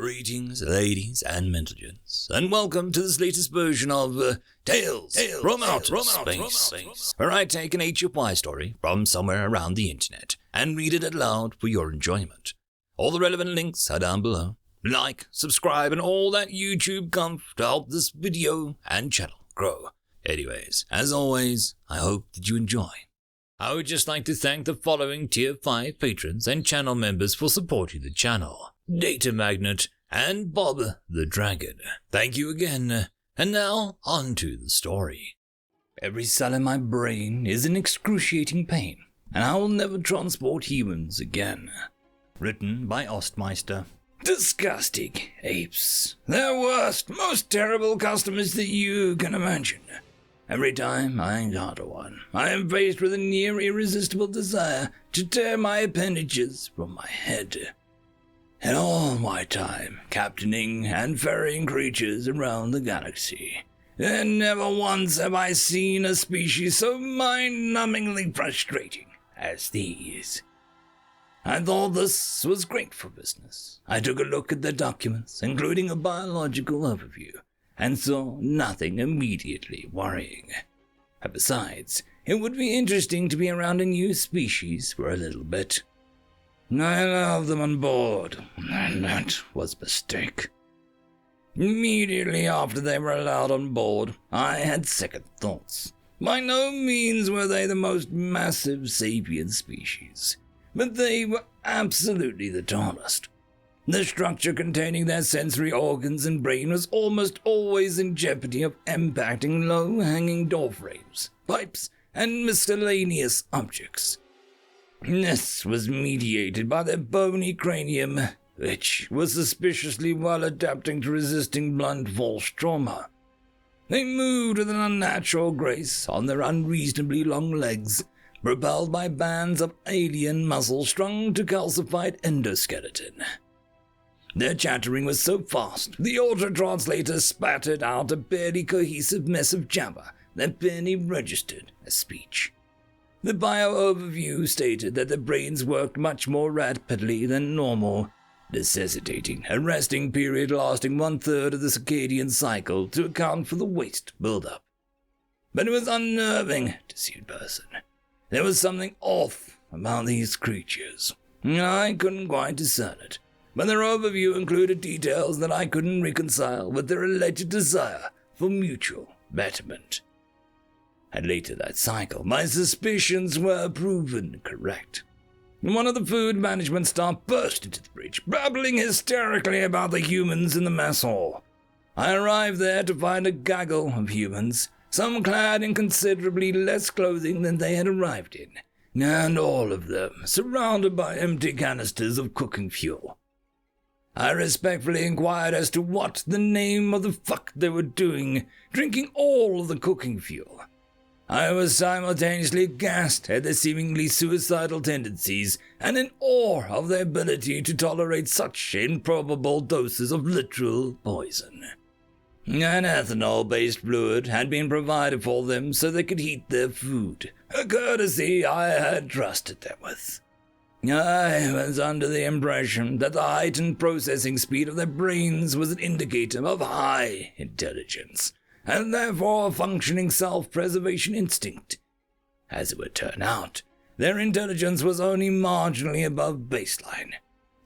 Greetings, ladies and gents, and welcome to this latest version of Tales from Outer Space, where I take an HFY story from somewhere around the internet and read it aloud for your enjoyment. All the relevant links are down below. Like, subscribe, and all that YouTube comf to help this video and channel grow. Anyways, as always, I hope that you enjoy. I would just like to thank the following Tier 5 patrons and channel members for supporting the channel: Datamagnet and Bob the Dragon. Thank you again. And now, on to the story. Every cell in my brain is in excruciating pain, and I will never transport humans again. Written by Ortsmeiser. Disgusting apes. Their worst, most terrible customers that you can imagine. Every time I encounter one, I am faced with a near irresistible desire to tear my appendages from my head. In all my time captaining and ferrying creatures around the galaxy, and never once have I seen a species so mind-numbingly frustrating as these. I thought this was great for business. I took a look at their documents, including a biological overview, and saw nothing immediately worrying. And besides, it would be interesting to be around a new species for a little bit. I allowed them on board, and that was a mistake. Immediately after they were allowed on board, I had second thoughts. By no means were they the most massive sapient species, but they were absolutely the tallest. The structure containing their sensory organs and brain was almost always in jeopardy of impacting low-hanging door frames, pipes, and miscellaneous objects. This was mediated by their bony cranium, which was suspiciously well adapting to resisting blunt force trauma. They moved with an unnatural grace on their unreasonably long legs, propelled by bands of alien muscle strung to calcified endoskeleton. Their chattering was so fast, the auto-translator spattered out a barely cohesive mess of jabber that barely registered as speech. The bio-overview stated that their brains worked much more rapidly than normal, necessitating a resting period lasting 1/3 of the circadian cycle to account for the waste buildup. But it was unnerving to see in person. There was something off about these creatures. I couldn't quite discern it, but their overview included details that I couldn't reconcile with their alleged desire for mutual betterment. And later that cycle, my suspicions were proven correct. One of the food management staff burst into the bridge, babbling hysterically about the humans in the mess hall. I arrived there to find a gaggle of humans, some clad in considerably less clothing than they had arrived in, and all of them surrounded by empty canisters of cooking fuel. I respectfully inquired as to what the name of the fuck they were doing, drinking all of the cooking fuel. I was simultaneously aghast at their seemingly suicidal tendencies and in awe of their ability to tolerate such improbable doses of literal poison. An ethanol-based fluid had been provided for them so they could heat their food, a courtesy I had trusted them with. I was under the impression that the heightened processing speed of their brains was an indicator of high intelligence, and therefore a functioning self-preservation instinct. As it would turn out, their intelligence was only marginally above baseline.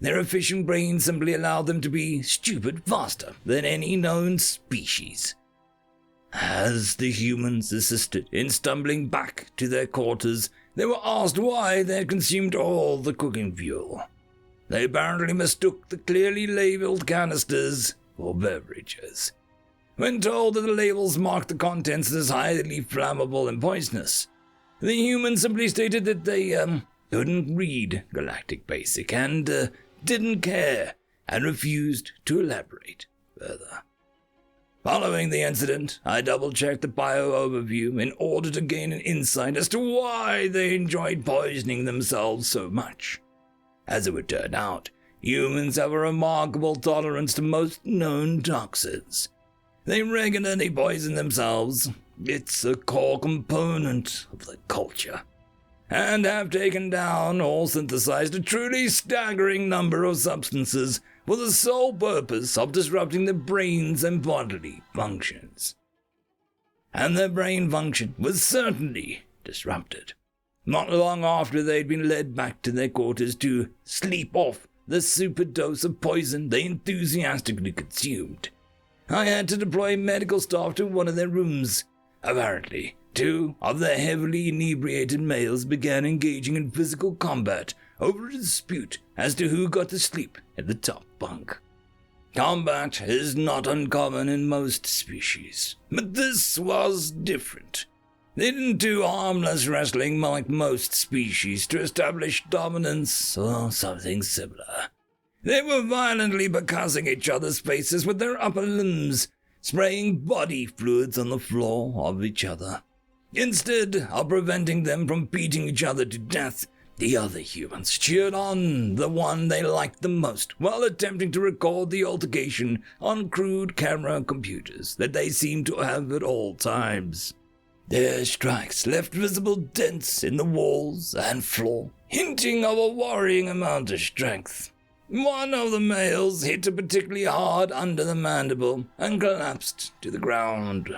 Their efficient brains simply allowed them to be stupid faster than any known species. As the humans assisted in stumbling back to their quarters, they were asked why they had consumed all the cooking fuel. They apparently mistook the clearly labeled canisters for beverages. When told that the labels marked the contents as highly flammable and poisonous, the humans simply stated that they couldn't read Galactic Basic and didn't care, and refused to elaborate further. Following the incident, I double-checked the bio-overview in order to gain an insight as to why they enjoyed poisoning themselves so much. As it would turn out, humans have a remarkable tolerance to most known toxins. They regularly poison themselves. It's a core component of the culture. And have taken down or synthesized a truly staggering number of substances for the sole purpose of disrupting their brains and bodily functions. And their brain function was certainly disrupted. Not long after they'd been led back to their quarters to sleep off the super dose of poison they enthusiastically consumed, I had to deploy medical staff to one of their rooms. Apparently, 2 of the heavily inebriated males began engaging in physical combat over a dispute as to who got to sleep in the top bunk. Combat is not uncommon in most species, but this was different. They didn't do harmless wrestling like most species to establish dominance or something similar. They were violently percussing each other's faces with their upper limbs, spraying body fluids on the floor of each other. Instead of preventing them from beating each other to death, the other humans cheered on the one they liked the most while attempting to record the altercation on crude camera computers that they seemed to have at all times. Their strikes left visible dents in the walls and floor, hinting of a worrying amount of strength. One of the males hit particularly hard under the mandible and collapsed to the ground.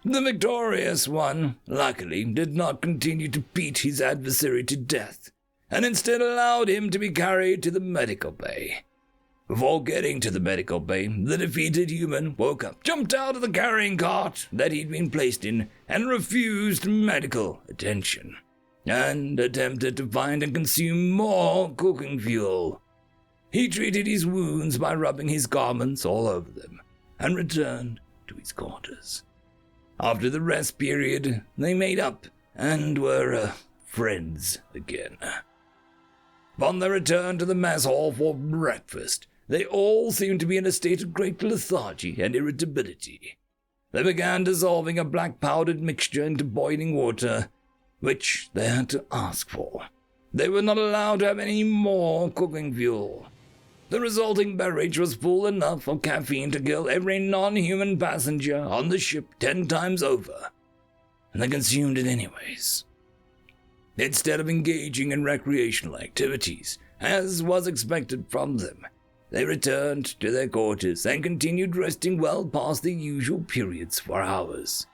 The victorious one, luckily, did not continue to beat his adversary to death, and instead allowed him to be carried to the medical bay. Before getting to the medical bay, the defeated human woke up, jumped out of the carrying cart that he'd been placed in, and refused medical attention, and attempted to find and consume more cooking fuel. He treated his wounds by rubbing his garments all over them, and returned to his quarters. After the rest period, they made up and were friends again. Upon their return to the mess hall for breakfast, they all seemed to be in a state of great lethargy and irritability. They began dissolving a black powdered mixture into boiling water, which they had to ask for. They were not allowed to have any more cooking fuel. The resulting beverage was full enough of caffeine to kill every non-human passenger on the ship 10 times over, and they consumed it anyways. Instead of engaging in recreational activities, as was expected from them, they returned to their quarters and continued resting well past the usual periods for hours.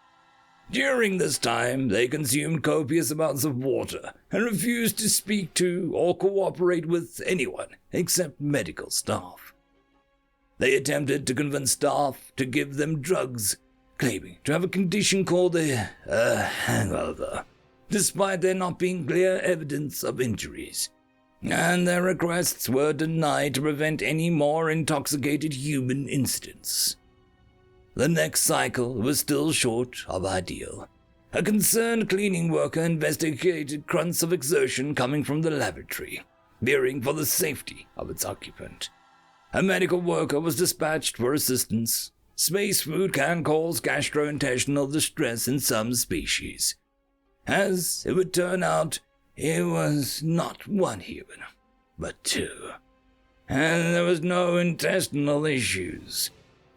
During this time, they consumed copious amounts of water and refused to speak to or cooperate with anyone except medical staff. They attempted to convince staff to give them drugs, claiming to have a condition called a hangover, despite there not being clear evidence of injuries, and their requests were denied to prevent any more intoxicated human incidents. The next cycle was still short of ideal. A concerned cleaning worker investigated grunts of exertion coming from the lavatory, fearing for the safety of its occupant. A medical worker was dispatched for assistance. Space food can cause gastrointestinal distress in some species. As it would turn out, it was not one human, but 2. And there was no intestinal issues.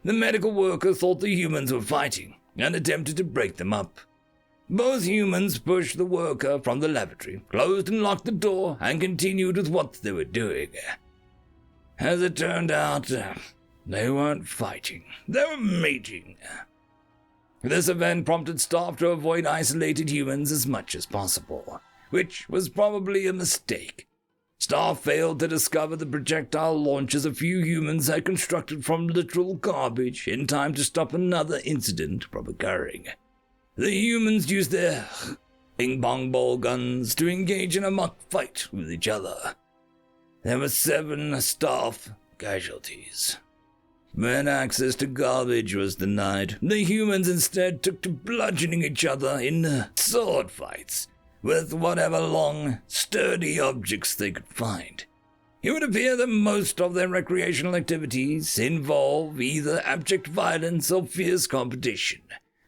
The medical worker thought the humans were fighting and attempted to break them up. Both humans pushed the worker from the lavatory, closed and locked the door, and continued with what they were doing. As it turned out, they weren't fighting, they were mating. This event prompted staff to avoid isolated humans as much as possible, which was probably a mistake. Staff failed to discover the projectile launches a few humans had constructed from literal garbage in time to stop another incident from occurring. The humans used their ping-pong ball guns to engage in a mock fight with each other. There were 7 staff casualties. When access to garbage was denied, the humans instead took to bludgeoning each other in sword fights with whatever long, sturdy objects they could find. It would appear that most of their recreational activities involve either abject violence or fierce competition,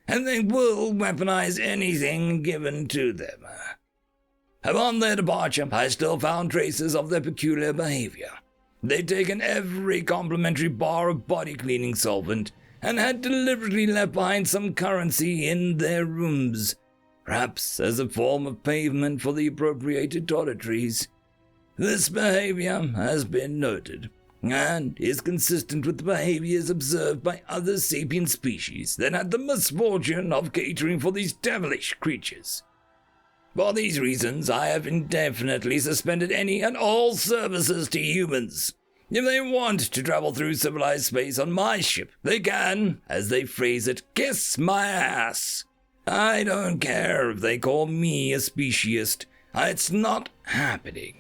and they will weaponize anything given to them. Upon their departure, I still found traces of their peculiar behavior. They'd taken every complimentary bar of body cleaning solvent and had deliberately left behind some currency in their rooms, perhaps as a form of payment for the appropriated toiletries. This behavior has been noted, and is consistent with the behaviors observed by other sapient species that had the misfortune of catering for these devilish creatures. For these reasons, I have indefinitely suspended any and all services to humans. If they want to travel through civilized space on my ship, they can, as they phrase it, kiss my ass. I don't care if they call me a speciesist. It's not happening.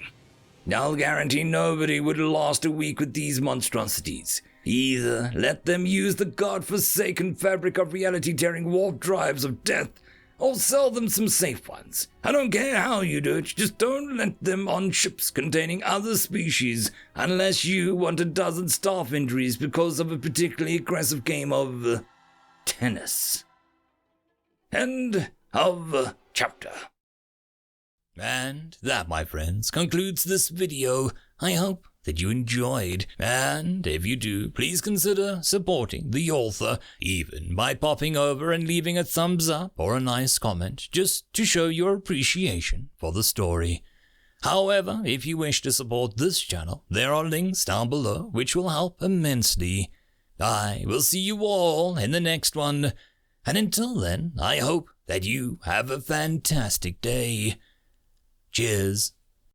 I'll guarantee nobody would last a week with these monstrosities. Either let them use the godforsaken fabric of reality-tearing warp drives of death, or sell them some safe ones. I don't care how you do it, just don't let them on ships containing other species unless you want a dozen staff injuries because of a particularly aggressive game of tennis. End of chapter. And that, my friends, concludes this video. I hope that you enjoyed, and if you do, please consider supporting the author, even by popping over and leaving a thumbs up or a nice comment, just to show your appreciation for the story. However, if you wish to support this channel, there are links down below which will help immensely. I will see you all in the next one, and until then, I hope that you have a fantastic day. Cheers.